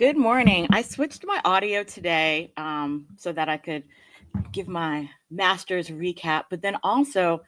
Good morning. I switched my audio today so that I could give my master's recap, but then also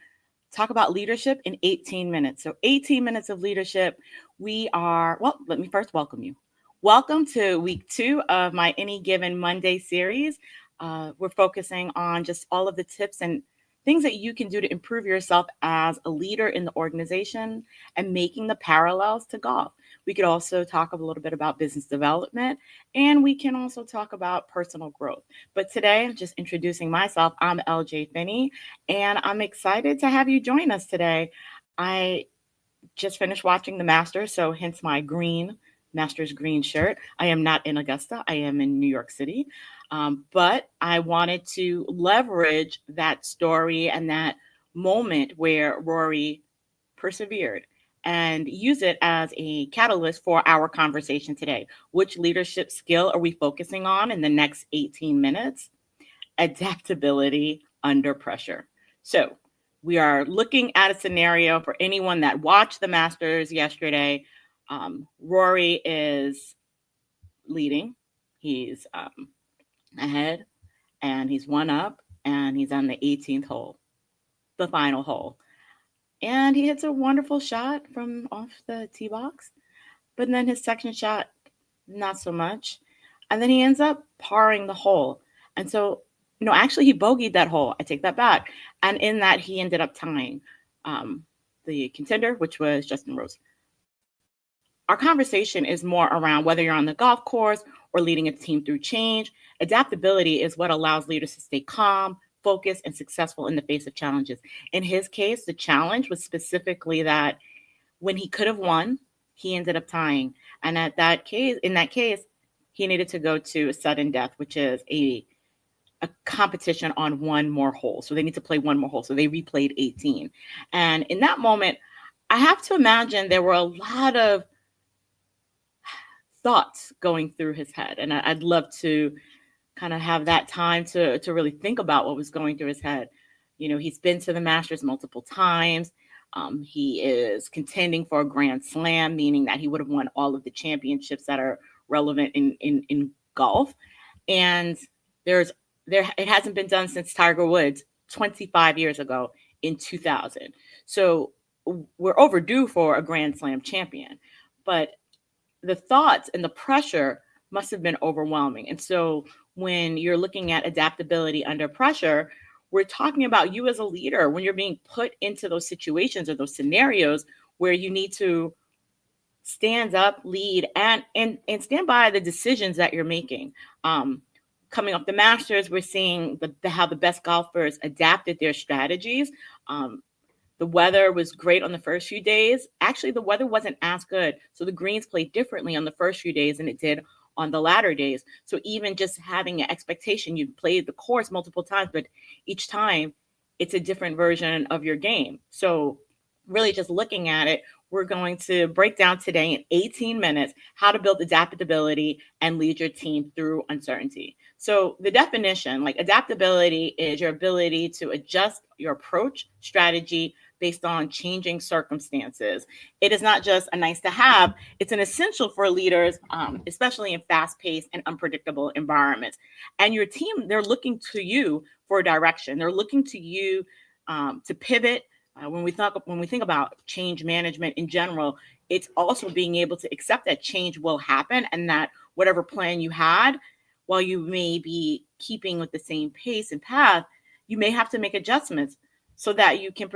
talk about leadership in 18 minutes. So, 18 minutes of leadership. Let me first welcome you. Welcome to week 2 of my Any Given Monday series. We're focusing on just all of the tips and things that you can do to improve yourself as a leader in the organization and making the parallels to golf. We could also talk a little bit about business development, and we can also talk about personal growth. But today, I'm just introducing myself. I'm LJ Finney, and I'm excited to have you join us today. I just finished watching the Masters, so hence my green Masters green shirt. I am not in Augusta, I am in New York City. But I wanted to leverage that story and that moment where Rory persevered and use it as a catalyst for our conversation today. Which leadership skill are we focusing on in the next 18 minutes? Adaptability under pressure. So, we are looking at a scenario for anyone that watched the Masters yesterday. Rory is leading, he's ahead, and he's one up, and he's on the 18th hole, the final hole. And he hits a wonderful shot from off the tee box. But then his second shot, not so much. And then he ends up parring the hole. And so, no, actually, he bogeyed that hole. I take that back. And in that, he ended up tying the contender, which was Justin Rose. Our conversation is more around whether you're on the golf course or leading a team through change. Adaptability is what allows leaders to stay calm, focused, and successful in the face of challenges. In his case, the challenge was specifically that when he could have won, he ended up tying. And in that case, he needed to go to a sudden death, which is a competition on one more hole. So they need to play one more hole. So they replayed 18. And in that moment, I have to imagine there were a lot of thoughts going through his head. And I'd love to kind of have that time to really think about what was going through his head. You know, he's been to the Masters multiple times. He is contending for a Grand Slam, meaning that he would have won all of the championships that are relevant in golf. And it hasn't been done since Tiger Woods 25 years ago in 2000. So we're overdue for a Grand Slam champion. But the thoughts and the pressure must have been overwhelming. And so when you're looking at adaptability under pressure, we're talking about you as a leader when you're being put into those situations or those scenarios where you need to stand up, lead, and stand by the decisions that you're making. Coming off the Masters, we're seeing how the best golfers adapted their strategies. The weather was great on the first few days. Actually, the weather wasn't as good. So the greens played differently on the first few days than it did on the latter days. So even just having an expectation, you played the course multiple times, but each time it's a different version of your game. So really just looking at it, we're going to break down today in 18 minutes how to build adaptability and lead your team through uncertainty. So the definition, like adaptability, is your ability to adjust your approach, strategy based on changing circumstances. It is not just a nice to have, it's an essential for leaders, especially in fast-paced and unpredictable environments. And your team, they're looking to you for direction. They're looking to you to pivot. When we think about change management in general, it's also being able to accept that change will happen and that whatever plan you had, while you may be keeping with the same pace and path, you may have to make adjustments so that you can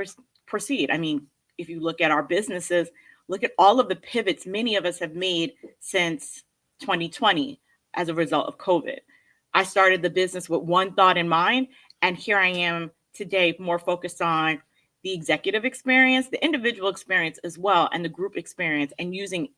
proceed. I mean, if you look at our businesses, look at all of the pivots many of us have made since 2020 as a result of COVID. I started the business with one thought in mind, and here I am today more focused on the executive experience, the individual experience as well, and the group experience, and using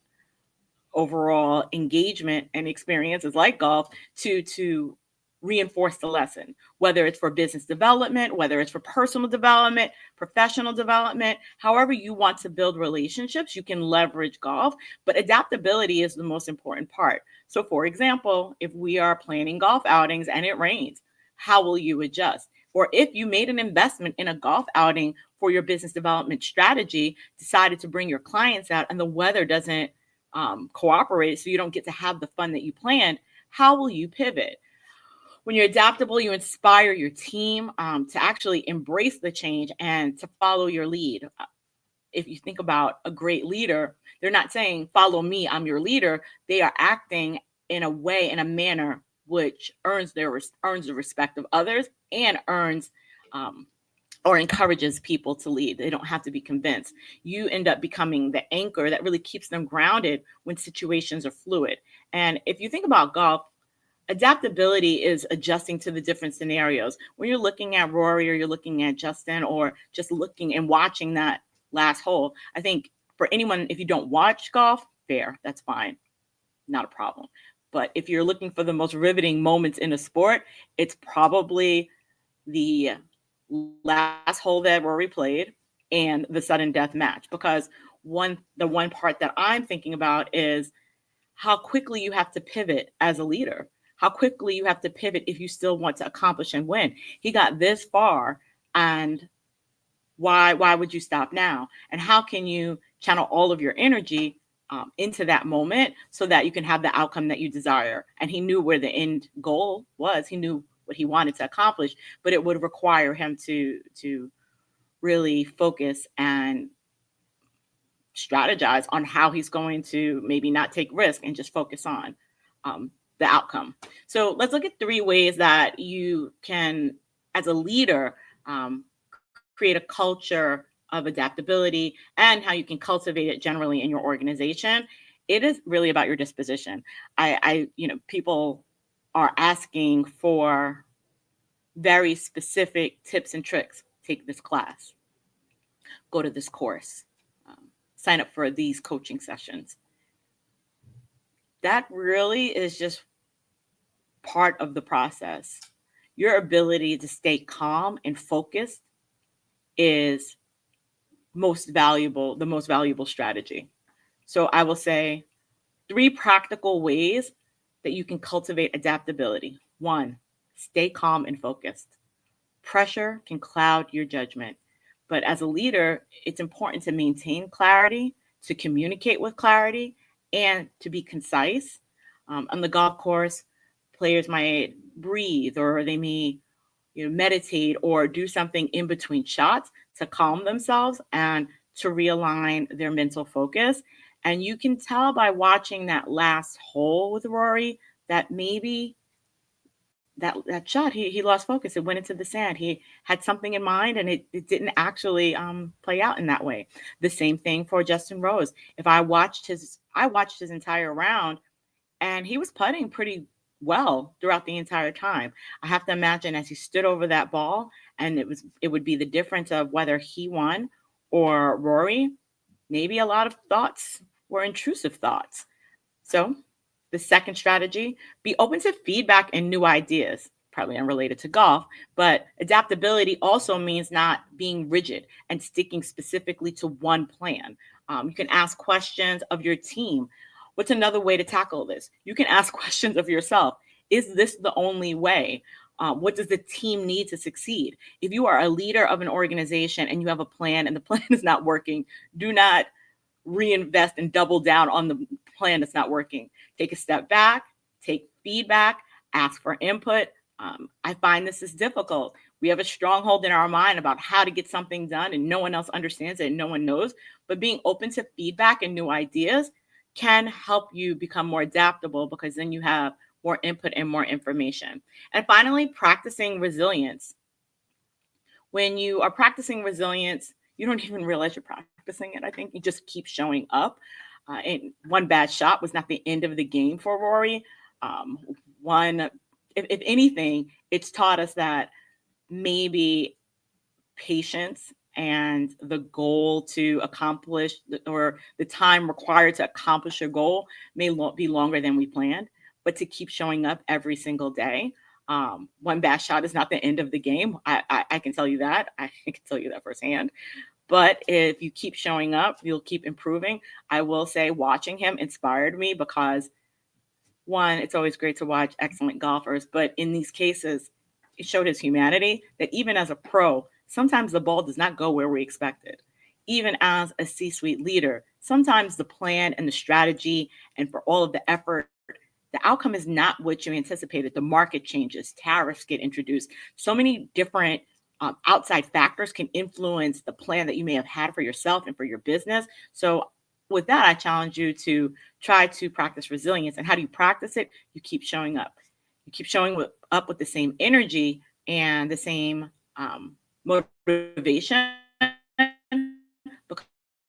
overall engagement and experiences like golf to reinforce the lesson, whether it's for business development, whether it's for personal development, professional development, however you want to build relationships, you can leverage golf, but adaptability is the most important part. So for example, if we are planning golf outings and it rains, how will you adjust? Or if you made an investment in a golf outing for your business development strategy, decided to bring your clients out and the weather doesn't cooperate, so you don't get to have the fun that you planned, how will you pivot? When you're adaptable, you inspire your team to actually embrace the change and to follow your lead. If you think about a great leader, they're not saying, follow me, I'm your leader. They are acting in a way, in a manner which earns the respect of others and earns or encourages people to lead. They don't have to be convinced. You end up becoming the anchor that really keeps them grounded when situations are fluid. And if you think about golf, adaptability is adjusting to the different scenarios. When you're looking at Rory or you're looking at Justin or just looking and watching that last hole, I think for anyone, if you don't watch golf, fair, that's fine, not a problem. But if you're looking for the most riveting moments in a sport, it's probably the last hole that Rory played and the sudden death match. Because the one part that I'm thinking about is how quickly you have to pivot as a leader, how quickly you have to pivot if you still want to accomplish and win. He got this far, and why would you stop now? And how can you channel all of your energy into that moment so that you can have the outcome that you desire? And he knew where the end goal was. He knew what he wanted to accomplish, but it would require him to really focus and strategize on how he's going to maybe not take risk and just focus on the outcome. So let's look at 3 ways that you can, as a leader, create a culture of adaptability and how you can cultivate it generally in your organization. It is really about your disposition. People are asking for very specific tips and tricks. Take this class, go to this course, sign up for these coaching sessions. That really is just part of the process. Your ability to stay calm and focused is the most valuable strategy. So I will say 3 practical ways that you can cultivate adaptability. 1, stay calm and focused. Pressure can cloud your judgment, but as a leader, it's important to maintain clarity, to communicate with clarity, and to be concise. On the golf course, players might breathe, or they may meditate or do something in between shots to calm themselves and to realign their mental focus. And you can tell by watching that last hole with Rory that maybe that shot, he lost focus. It went into the sand. He had something in mind, and it didn't actually play out in that way. The same thing for Justin Rose. If I watched his entire round, and he was putting pretty well throughout the entire time. I have to imagine as he stood over that ball, and it would be the difference of whether he won or Rory. Maybe a lot of thoughts were intrusive thoughts. So the second strategy, be open to feedback and new ideas. Probably unrelated to golf, but adaptability also means not being rigid and sticking specifically to one plan. You can ask questions of your team. What's another way to tackle this? You can ask questions of yourself. Is this the only way? What does the team need to succeed? If you are a leader of an organization and you have a plan and the plan is not working, do not reinvest and double down on the plan that's not working. Take a step back, take feedback, ask for input. I find this is difficult. We have a stronghold in our mind about how to get something done, and no one else understands it and no one knows. But being open to feedback and new ideas can help you become more adaptable, because then you have more input and more information. And finally, practicing resilience. When you are practicing resilience, you don't even realize you're practicing it. I think you just keep showing up. And one bad shot was not the end of the game for Rory. If anything, it's taught us that maybe patience and the goal to accomplish, or the time required to accomplish a goal, may be longer than we planned. But to keep showing up every single day, one bad shot is not the end of the game. I can tell you that. I can tell you that firsthand. But if you keep showing up, you'll keep improving. I will say watching him inspired me because, one, it's always great to watch excellent golfers. But in these cases, it showed his humanity, that even as a pro, sometimes the ball does not go where we expect it. even as a C-suite leader, sometimes the plan and the strategy and for all of the effort, the outcome is not what you anticipated. The market changes, tariffs get introduced. So many different outside factors can influence the plan that you may have had for yourself and for your business. So with that, I challenge you to try to practice resilience. And how do you practice it? You keep showing up. You keep showing up with the same energy and the same motivation,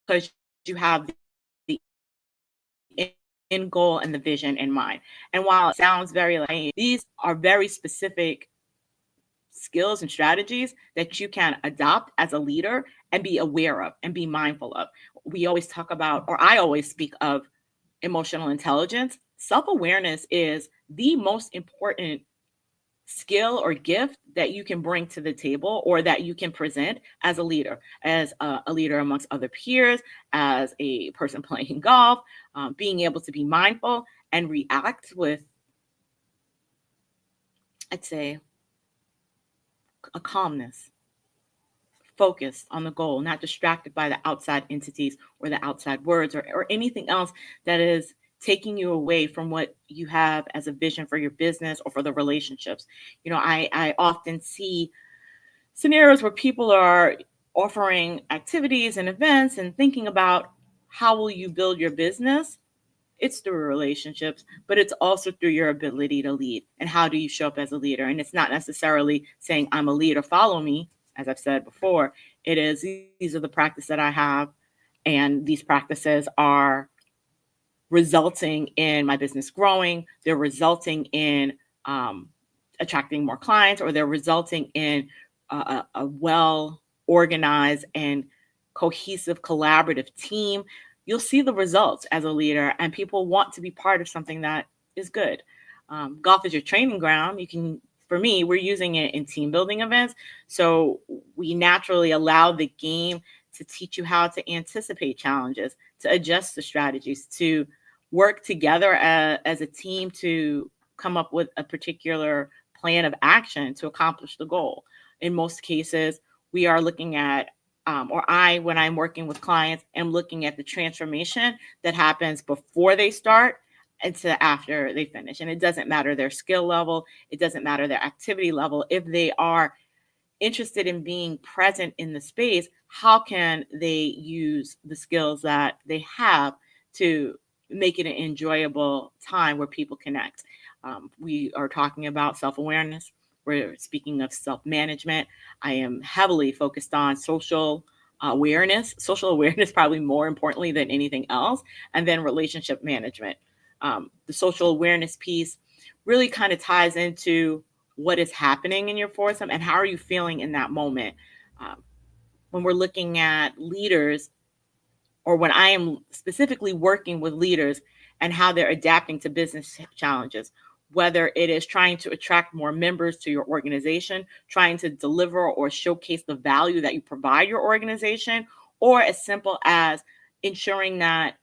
because you have the end goal and the vision in mind. And while it sounds very like, these are very specific skills and strategies that you can adopt as a leader and be aware of and be mindful of. We always talk about, or I always speak of, emotional intelligence. Self-awareness is the most important skill or gift that you can bring to the table, or that you can present as a leader, amongst other peers, as a person playing golf, being able to be mindful and react with, I'd say, a calmness, focused on the goal, not distracted by the outside entities or the outside words or anything else that is taking you away from what you have as a vision for your business or for the relationships. I often see scenarios where people are offering activities and events and thinking about how will you build your business. It's through relationships, but it's also through your ability to lead. And how do you show up as a leader? And it's not necessarily saying I'm a leader, follow me, as I've said before. It is, these are the practices that I have, and these practices are resulting in my business growing. They're resulting in attracting more clients, or they're resulting in a well organized and cohesive collaborative team. You'll see the results as a leader, and people want to be part of something that is good. Golf is your training ground. For me, we're using it in team building events. So we naturally allow the game to teach you how to anticipate challenges, to adjust the strategies, to work together as a team to come up with a particular plan of action to accomplish the goal. In most cases, we are looking at, when I'm working with clients, am looking at the transformation that happens before they start and to after they finish. And it doesn't matter their skill level. It doesn't matter their activity level. If they are interested in being present in the space, how can they use the skills that they have to make it an enjoyable time where people connect? We are talking about self-awareness. We're speaking of self-management. I am heavily focused on social awareness probably more importantly than anything else, and then relationship management. The social awareness piece really kind of ties into what is happening in your foursome and how are you feeling in that moment. When we're looking at leaders, or when I am specifically working with leaders and how they're adapting to business challenges, whether it is trying to attract more members to your organization, trying to deliver or showcase the value that you provide your organization, or as simple as ensuring that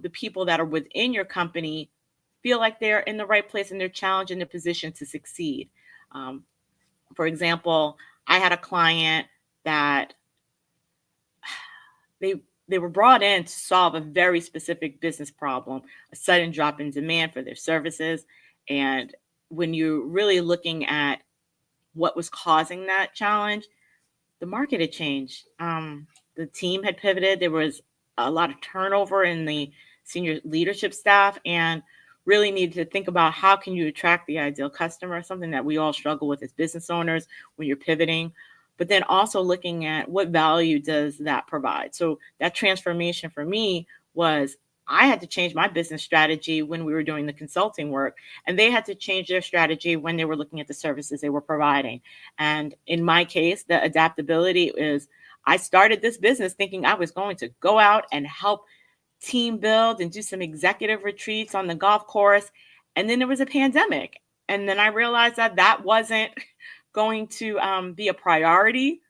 the people that are within your company feel like they're in the right place and they're challenged in their position to succeed. For example, I had a client that they were brought in to solve a very specific business problem, a sudden drop in demand for their services. And when you're really looking at what was causing that challenge, the market had changed. The team had pivoted. There was a lot of turnover in the senior leadership staff, and really needed to think about how can you attract the ideal customer, something that we all struggle with as business owners when you're pivoting. But then also looking at what value does that provide. So that transformation for me was, I had to change my business strategy when we were doing the consulting work, and they had to change their strategy when they were looking at the services they were providing. And in my case, the adaptability is, I started this business thinking I was going to go out and help team build and do some executive retreats on the golf course. And then there was a pandemic. And then I realized that that wasn't going to be a priority.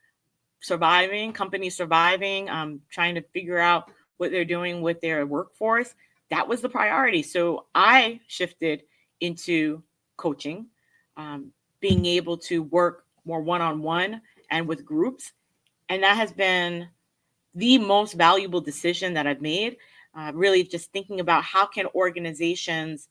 Companies surviving, trying to figure out what they're doing with their workforce. That was the priority. So I shifted into coaching, being able to work more one-on-one and with groups. And that has been the most valuable decision that I've made. Really just thinking about how can organizations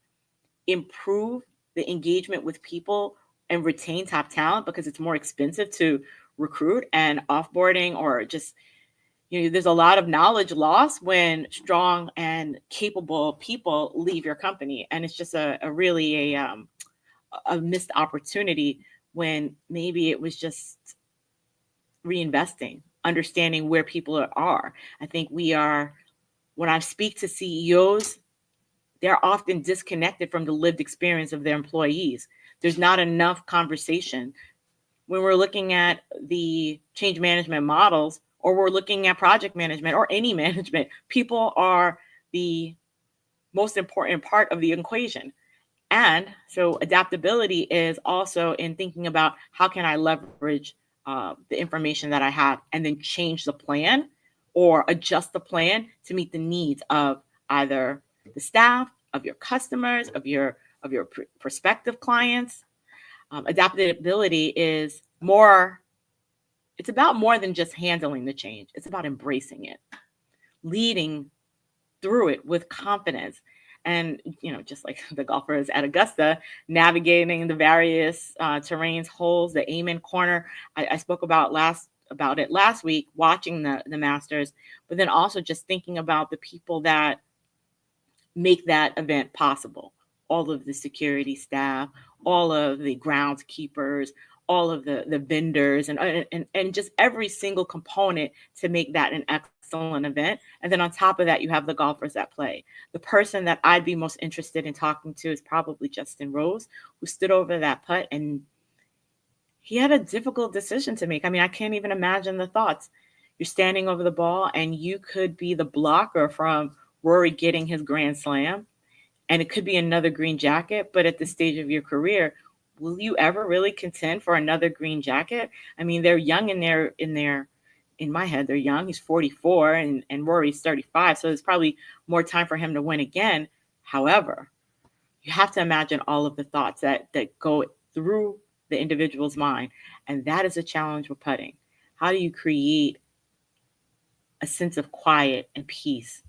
improve the engagement with people and retain top talent, because it's more expensive to recruit, and offboarding, or just, there's a lot of knowledge lost when strong and capable people leave your company. And it's just a really a missed opportunity, when maybe it was just reinvesting, understanding where people are. I think when I speak to CEOs, they're often disconnected from the lived experience of their employees. There's not enough conversation. When we're looking at the change management models, or we're looking at project management or any management, people are the most important part of the equation. And so adaptability is also in thinking about how can I leverage the information that I have, and then change the plan or adjust the plan to meet the needs of either the staff, of your customers, of your prospective clients. Adaptability is more, it's about more than just handling the change. It's about embracing it, leading through it with confidence. And, just like the golfers at Augusta, navigating the various terrains, holes, the amen corner. I spoke about it last week, watching the Masters, but then also just thinking about the people that make that event possible. All of the security staff, all of the groundskeepers, all of the vendors, and just every single component to make that an excellent event. And then on top of that, you have the golfers that play. The person that I'd be most interested in talking to is probably Justin Rose, who stood over that putt, and he had a difficult decision to make. I mean, I can't even imagine the thoughts. You're standing over the ball, and you could be the blocker from Rory getting his grand slam, and it could be another green jacket. But at this stage of your career, will you ever really contend for another green jacket? I mean, they're young in my head, they're young. He's 44 and Rory's 35. So there's probably more time for him to win again. However, you have to imagine all of the thoughts that go through the individual's mind. And that is a challenge with putting. How do you create a sense of quiet and peace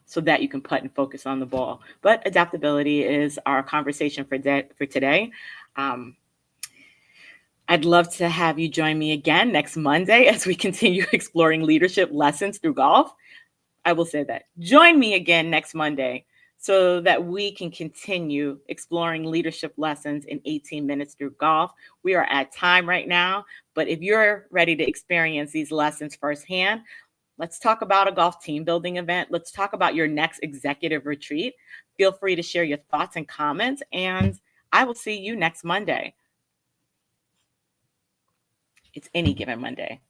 so that you can putt and focus on the ball? But adaptability is our conversation for today. I'd love to have you join me again next Monday as we continue exploring leadership lessons through golf. I will say that. Join me again next Monday so that we can continue exploring leadership lessons in 18 minutes through golf. We are at time right now, but if you're ready to experience these lessons firsthand, let's talk about a golf team building event. Let's talk about your next executive retreat. Feel free to share your thoughts and comments, and I will see you next Monday. It's any given Monday.